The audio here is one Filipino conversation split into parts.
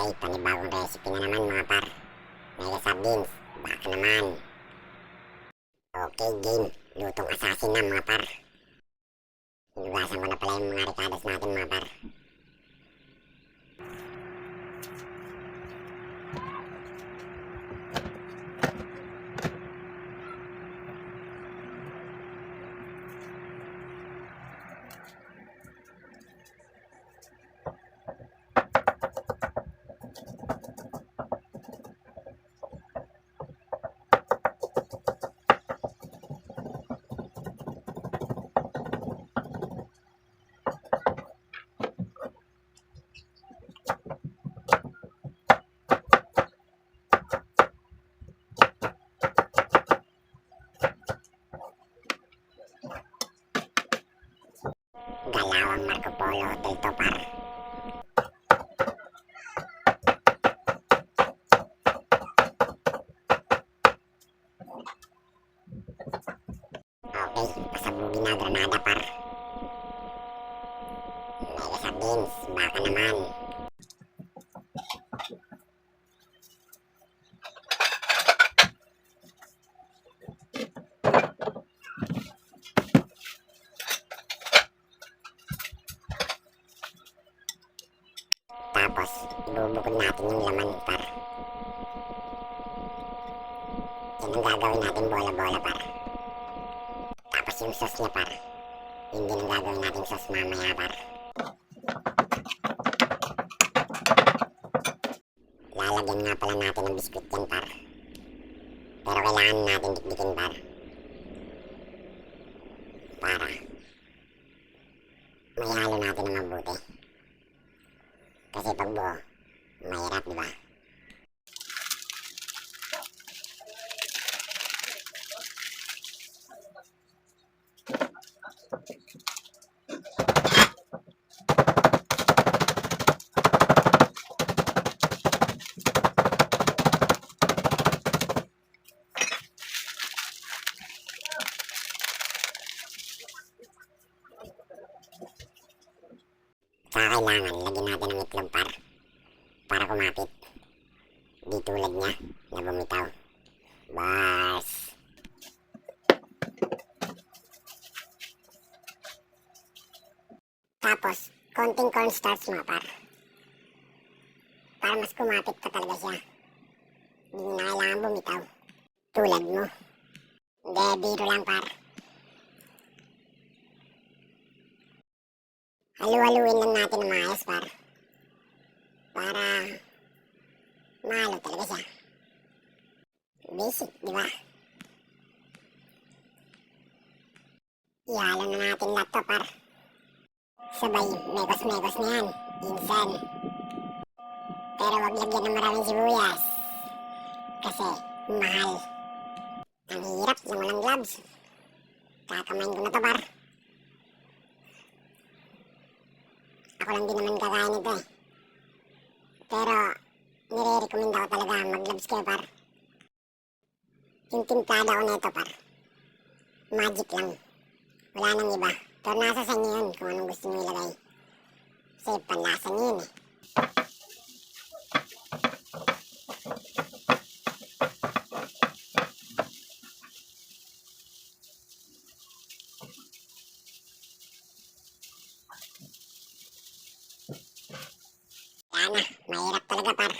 Okay, panibagong recipe na naman mga par. Mega sardines, baka naman. Okay, game. Lutong assassin na mga par. Hinugasan ko na pala yung mga ricadas natin mga par. Galawang Marco Polo Hotel to par. Okay, pasabugin na Granada par. Mega sardines, baka naman. Tapos, ibubukod natin yung laman par. Yan ang gagawin natin bola-bola par. Tapos yung sauce niya par. Yun din ang gagawin natin sauce mamaya par. Lalagyan nga pala natin ng biskuit yan par. Pero kailangan natin dikdikin par. Para mayalo natin ng mabuti. Kasi pag buo, mahirap diba? Saka kailangan lagyan natin ng itlog par. Para kumapit. Di tulad niya na bumitaw. Bas. Tapos, konting cornstarch mo par. Para mas kumapit pa talaga siya. Hindi na kailangan bumitaw. Tulad mo. Hindi, biro lang par. Halu-haluin lang natin ng maayos par. Para mahalo talaga siya. Basic, di ba? Ihalo na natin lahat to par. Sabay, megos-megos na yan. Insan. Pero wag lagyan ng maraming sibuyas. Kasi mahal. Ang hirap yung walang gloves. Kakamain ko na to par. Ako lang din naman kakain ito eh. Pero nire-recommend ako talaga mag-gloves kayo par. Yung timplada ko nito par. Magic lang. Wala nang iba. Pero nasa sa inyo yun kung anong gusto nyo ilagay. Kasi panlasa nyo yun eh. Kaya na, mahirap talaga par.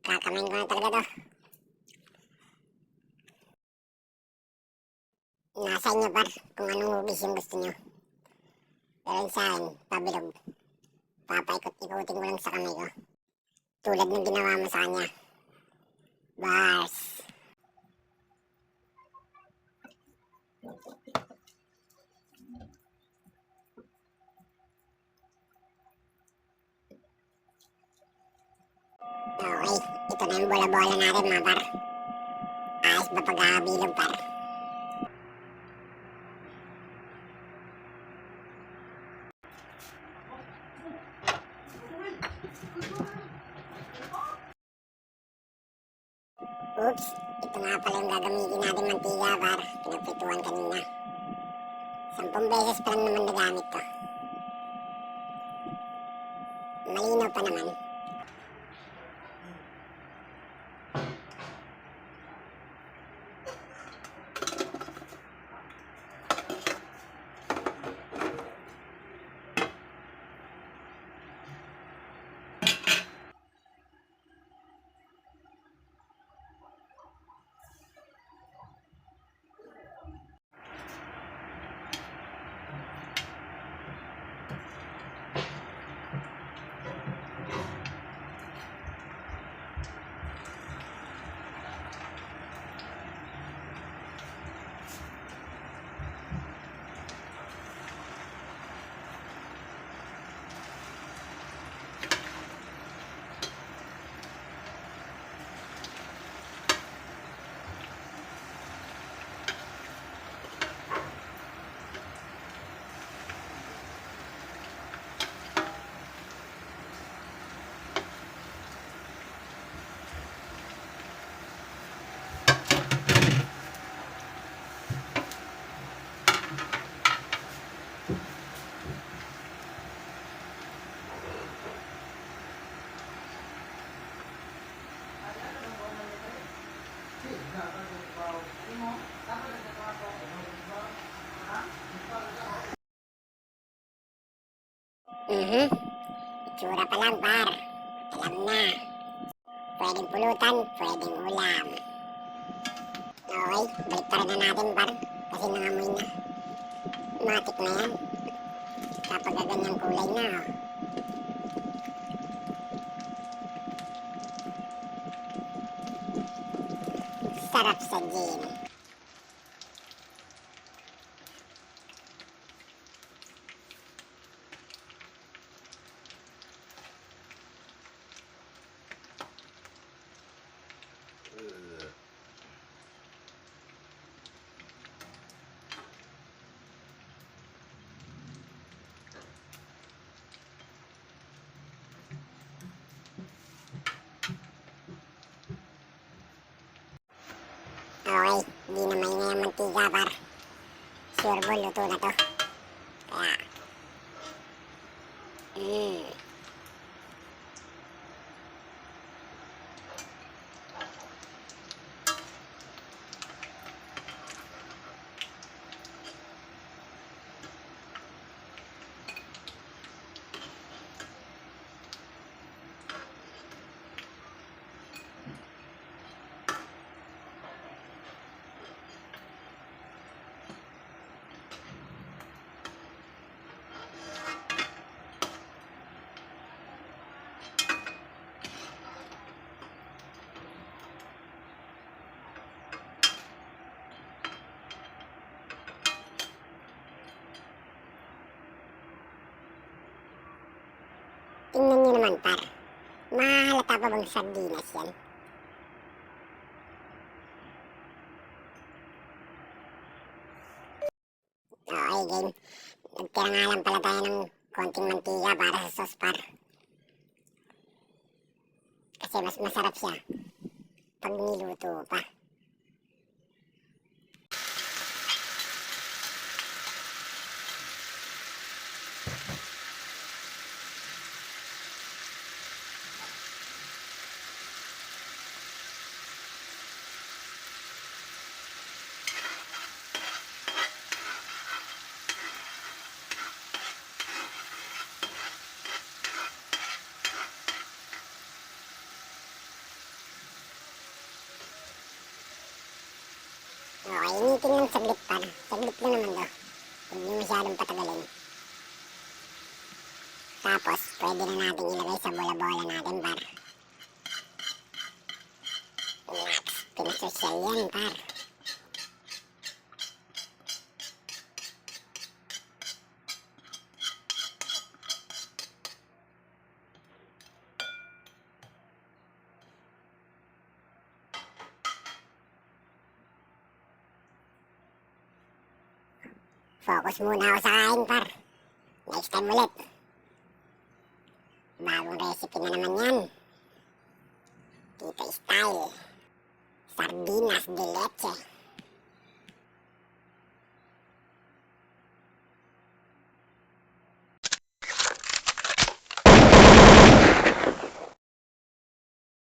Kakamain ko na talaga to. Nasa inyo par kung anong hugis yung gusto nyo. Pero sa akin, pabilog. Papaikot-ikutin ko lang sa kamay ko. Tulad ng ginawa mo sa kanya. Bars. Okay, ito na yung bola-bola natin mga par. Ayos ba pag-aabilog par? Oops, ito nga pala yung gagamitin natin mantiga par. Pinagprituan kanina. 10 beses pa lang naman nagamit to. Malinaw pa naman. Mhm. Itsura pa lang, par. Alam na. Pwedeng pulutan, pwedeng ulam. Okay, baliktaran na natin, par. Kasi nangamoy na. Matik na yan. Kapag ganyang kulay na, oh. Sarap sa gin. Okay, di na may ngayang mantika, par. Sure ball, luto na to. Kaya, mm. Tingnan nyo naman, par. Mahalata pa bang sardinas yan? Okay, game. Nagtira nga lang pala tayo ng konting mantika para sa sauce, par. Kasi mas masarap siya pag niluto pa. Okay, initin lang saglit, par. Saglit lang naman to. Huwag nyo masyadong patagalin. Tapos, pwede na natin ilagay sa bola-bola natin, par. Relax, pinasosyal yan, par. Focus muna ako sa kain, par. Next time ulit. Bagong recipe na naman yan. Tito style. Sardinas de leche.